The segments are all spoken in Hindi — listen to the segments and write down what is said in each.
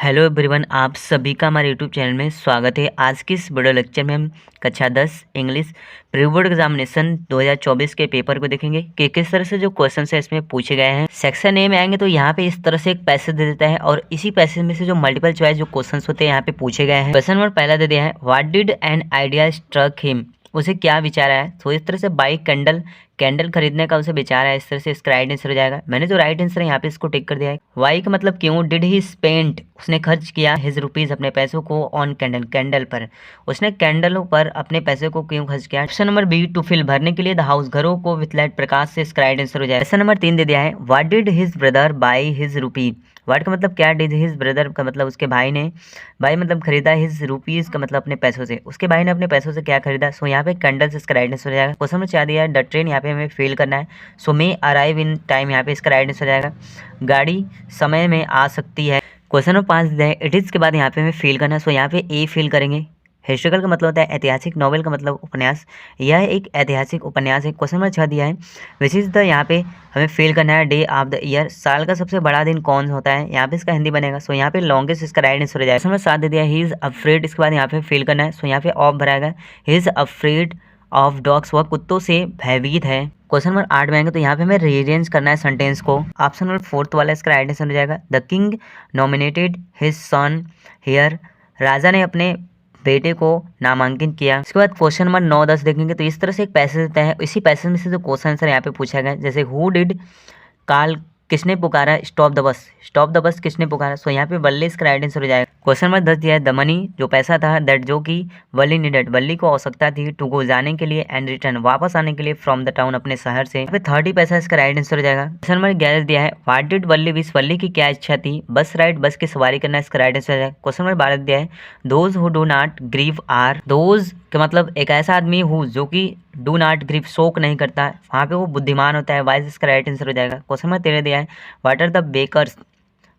हेलो एवरीवन, आप सभी का हमारे यूट्यूब चैनल में स्वागत है। आज की इस वीडियो लेक्चर में हम कक्षा 10 इंग्लिश प्री बोर्ड एग्जामिनेशन 2024 के पेपर को देखेंगे कि किस तरह से जो क्वेश्चन है इसमें पूछे गए हैं। सेक्शन ए में आएंगे तो यहाँ पे इस तरह से एक पैसेज दे देता है और इसी पैसेज में से जो मल्टीपल चॉइस जो क्वेश्चन होते हैं यहाँ पे पूछे गए हैं। क्वेश्चन नंबर पहला दे दिया है, what did an idea struck him, उसे क्या विचार आया। तो इस तरह से बाई कैंडल खरीदने का उसे विचार है। इस तरह से इसका राइट आंसर हो जाएगा। मैंने जो राइट आंसर है यहाँ पे इसको टिक कर दिया है। वाई का मतलब क्यों, डिड ही स्पेंड, उसने खर्च किया हिज रुपीज अपने पैसों को ऑन कैंडल पर, उसने कैंडलों पर अपने पैसे को क्यों खर्च किया। Option number B, to fill, भरने के लिए द हाउस, घरों को विथ लाइट, प्रकाश से, इसका राइट आंसर हो जाएगा। क्वेश्चन नंबर 3 दे दिया है, what did his brother buy his rupee, what का मतलब क्या, डिड हिज ब्रदर का मतलब उसके भाई ने, भाई मतलब खरीदा, हिज रुपीज का मतलब अपने पैसों से, उसके भाई ने अपने पैसों से क्या खरीदा। सो यहाँ पे कैंडल्स इसका राइट आंसर हो जाएगा। क्वेश्चन में 4 दिया है, द ट्रेन, यहाँ पे हमें फेल करना है। सो मे अराइव इन टाइम, यहाँ पे इसका राइट आंसर हो जाएगा, गाड़ी समय में आ सकती है। क्वेश्चन नंबर 5 दिया है, इट इज के बाद यहाँ पे हमें फेल करना है। सो यहाँ पे ए फेल करेंगे। हिस्ट्रिकल का मतलब होता है ऐतिहासिक, नॉवेल का मतलब उपन्यास, यह एक ऐतिहासिक उपन्यास है। क्वेश्चन नंबर 6 दिया है, विच इज द, यहाँ पे हमें फेल करना है, डे ऑफ द ईयर, साल का सबसे बड़ा दिन कौन होता है। यहाँ पे इसका हिंदी बनेगा। सो यहाँ पे लॉन्गेस्ट इसका राइट आंसर हो जाएगा। क्वेश्चन नंबर 7 दे दिया है, ही इज अफ्रेड, इसके बाद यहाँ पे फेल करना है। सो यहाँ पे ऑफ भराएगा, he is afraid of dogs, वह कुत्तों से भयभीत है। क्वेश्चन नंबर 8 में आएंगे तो यहाँ पे हमें रीअरेंज करना है सेंटेंस को। ऑप्शन नंबर 4 वाला इसका राइट आंसर हो जाएगा, the king nominated his son here, राजा ने अपने बेटे को नामांकित किया। इसके बाद क्वेश्चन नंबर 9, 10 देखेंगे तो इस तरह से एक पैसेज देता है। इसी पैसेज में से जो क्वेश्चन आंसर यहाँ पे पूछा गया है, जैसे हु डिड कॉल, किसने पुकारा stop the bus, stop the bus किसने पुकारा। सो यहाँ पे वल्ली इसका राइट आंसर हो जाएगा। क्वेश्चन नंबर 10 दिया है, द मनी, जो पैसा था, दैट जो कि वल्ली नीडेड, वल्ली को आवश्यकता थी, टू गो, जाने के लिए, एंड रिटर्न, वापस आने के लिए, फ्रॉम द टाउन, अपने शहर से। यहाँ पे 30 पैसा इसका राइट आंसर हो जाएगा। क्वेश्चन नंबर 11 दिया है, व्हाट डिड वल्ली विश, वल्ली की क्या इच्छा थी, बस राइड, बस की सवारी करना, इसका राइट आंसर हो जाएगा। क्वेश्चन नंबर 12 दिया है, those who do not grieve are, those का मतलब एक ऐसा आदमी हु जो कि डू नॉट ग्रीव, शोक नहीं करता, वहाँ पे वो बुद्धिमान होता है, वाइज इसका राइट आंसर हो जाएगा। क्वेश्चन नंबर 13 दिया है, व्हाट आर द बेकर्स,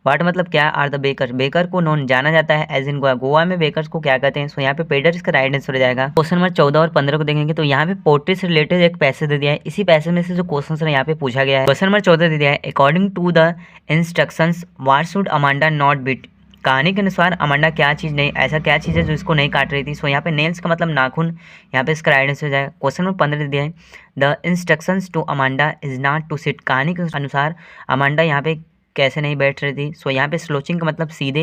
वाट मतलब क्या, आर द बेकर, बेकर को नोन जाना जाता है एज इन गोवा, गोवा में बेकर्स को क्या कहते हैं। सो यहाँ पे पेडर इसका राइट आंसर हो जाएगा। क्वेश्चन नंबर 14 और 15 को देखेंगे तो यहाँ पे पोर्ट्री से रिलेटेड एक पैसेज दे दिया है। इसी पैसेज में से जो क्वेश्चन है यहाँ पे पूछा गया है। क्वेश्चन नंबर 14 दे दिया है, according to the instructions what should Amanda not beat, कहानी के अनुसार अमांडा क्या चीज़ नहीं, ऐसा क्या चीज़ है जो इसको नहीं काट रही थी। सो यहाँ पे नेल्स का मतलब नाखून, यहाँ पे इसका राइट आंसर हो जाएगा। क्वेश्चन नंबर 15 दिया है, the instructions to Amanda is not to sit, कहानी के अनुसार अमांडा यहाँ पे कैसे नहीं बैठ रही थी। सो यहाँ पे स्लोचिंग का मतलब सीधे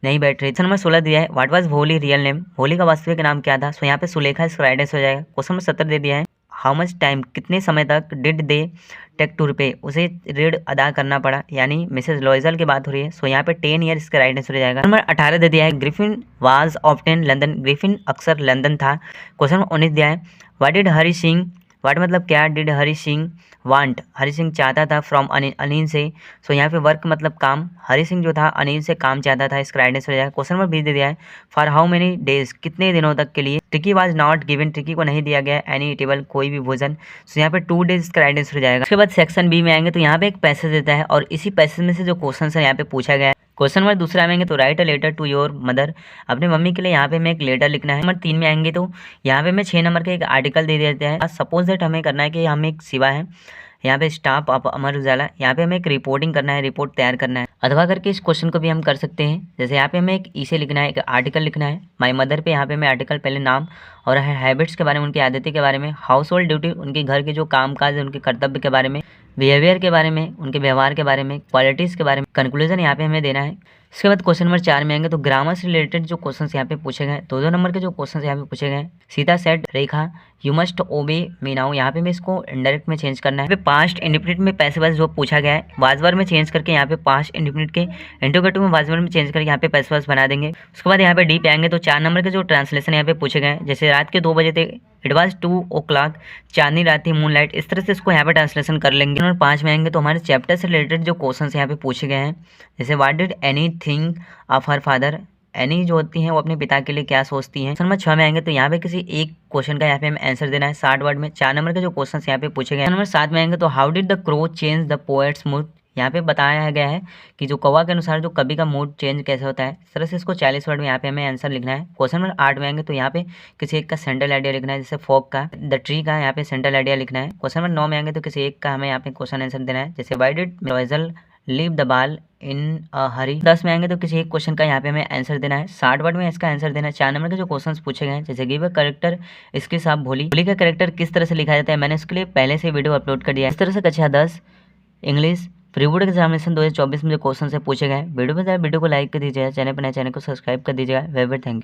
नहीं बैठ रही। क्वेश्चन नंबर 16 दिया है, what was Holi real name, Holi का वास्तविक नाम क्या था। सो यहाँ पे सुलेखा इसका राइट आंसर हो जाएगा। क्वेश्चन नंबर 17 दे दिया है, हाउ मच टाइम, कितने समय तक did they take to repay, उसे ऋण अदा करना पड़ा, यानी मिसेज लॉयजल की बात हो रही है। सो यहाँ पे 10 ईयर इसका राइट आंसर हो जाएगा। नंबर 18 दे दिया है, Griffin was often London, Griffin अक्सर लंदन था। क्वेश्चन नंबर 19 दिया है, व्हाट डिड हरी सिंह, वाट मतलब क्या, डिड हरी सिंह वांट, हरी सिंह चाहता था, फ्रॉम अनिल से। सो यहाँ पे वर्क मतलब काम, हरी सिंह जो था अनिल से काम चाहता था, इसका राइट आंसर हो जाएगा। क्वेश्चन नंबर 20 दे दिया है, फॉर हाउ मेनी डेज, कितने दिनों तक के लिए, टिकी वाज नॉट गिवन, टिकी को नहीं दिया गया एनी ईटेबल, कोई भी भोजन। सो यहाँ पे 2 डेज इसका राइट आंसर हो जाएगा। उसके बाद सेक्शन बी में आएंगे तो यहाँ पे एक पैसेज देता है और इसी पैसेज में से जो क्वेश्चन है यहाँ पे पूछा गया है। क्वेश्चन नंबर दूसरा में आएंगे तो write a letter to your mother, अपने मम्मी के लिए यहाँ पे हमें एक लेटर लिखना है। नंबर 3 में आएंगे तो यहाँ पे हमें 6 नंबर का एक आर्टिकल दे देते हैं। सपोज दैट हमें करना है कि हम एक सिवा है, यहाँ पे स्टाफ ऑफ अमर उजाला, यहाँ पे हमें एक रिपोर्टिंग करना है, रिपोर्ट तैयार करना है। अथवा करके इस क्वेश्चन को भी हम कर सकते हैं, जैसे यहाँ पे हमें एक इसे लिखना है, एक आर्टिकल लिखना है। माय मदर पे यहाँ पे हमें आर्टिकल पहले नाम और हैबिट्स के बारे में, उनकी आदतें के बारे में, हाउस होल्ड ड्यूटी, उनके घर के जो काम काज है उनके कर्तव्य के बारे में, बिहेवियर के बारे में, उनके व्यवहार के बारे में, क्वालिटीज़ के बारे में, कंक्लूजन यहाँ पे हमें देना है। इसके बाद क्वेश्चन नंबर 4 में आएंगे तो ग्रामर से रिलेटेड जो क्वेश्चन यहाँ पे पूछे गए, 2-2 नंबर के जो क्वेश्चन यहाँ पे पूछे गए। Sita set, Rekha you must ओबे मी नाउ, यहाँ पे मैं इसको इनडायरेक्ट में चेंज करना है। पास्ट इंडिफिनिट में पैसे बस जो पूछा गया है, वाजवर में चेंज करके यहाँ पे पास्ट इंडिफिनिट के इंटरोगेटिव में वाजवर में चेंज करके यहाँ पे पैसे बस बना देंगे। उसके बाद यहाँ पे डी पे आएंगे तो 4 नंबर के जो ट्रांसलेशन यहाँ पे पूछे गए, जैसे रात के 2 बजे थे, इट वॉज 2 o'clock, चांदनी रात थी, मून लाइट, इस तरह से इसको यहाँ पे ट्रांसलेशन कर लेंगे। नंबर 5 में आएंगे तो हमारे चैप्टर से रिलेटेड जो क्वेश्चन यहाँ पे पूछे गए हैं, जैसे what did any think of her father, any जो होती हैं वो अपने पिता के लिए क्या सोचती हैं। नंबर 6 में आएंगे तो यहाँ पे किसी एक क्वेश्चन का यहाँ पे हमें आंसर देना है 60 वर्ड में। 4 नंबर के जो क्वेश्चन यहाँ पे पूछे गए। नंबर 7 में आएंगे तो how did the crow change the poets mood, यहाँ पे बताया गया है कि जो कौवा के अनुसार जो कवि का मूड चेंज कैसे होता है। इस तरह से इसको 40 वर्ड में यहाँ पे हमें आंसर लिखना है। क्वेश्चन नंबर 8 में आएंगे तो यहाँ पे किसी एक का सेंट्रल आइडिया लिखना है, जैसे फॉग का, द ट्री का यहाँ पे सेंट्रल आइडिया लिखना है। क्वेश्चन नंबर 9 में आएंगे तो किसी एक का हमें यहाँ पे क्वेश्चन आंसर देना है, जैसे why did Loisel leave the ball in a hurry. 10 में आएंगे तो किसी एक क्वेश्चन का यहाँ पे हमें आंसर देना है। 60 वर्ड में इसका आंसर देना है। 4 नंबर के जो क्वेश्चंस पूछे गए हैं, जैसे गिव अ कैरेक्टर, इसके साथ भोली। भोली का कैरेक्टर किस तरह से लिखा जाता है, मैंने इसके लिए पहले से वीडियो अपलोड कर दिया है। इस तरह से कक्षा 10 इंग्लिश प्री बोर्ड एग्जामिनेशन 2024 में जो क्वेश्चन से पूछे गए हैं, वीडियो में वीडियो को लाइक कर दीजिएगा, चैनल पर नए चैनल को सब्सक्राइब कर दीजिएगा। Very very thank you.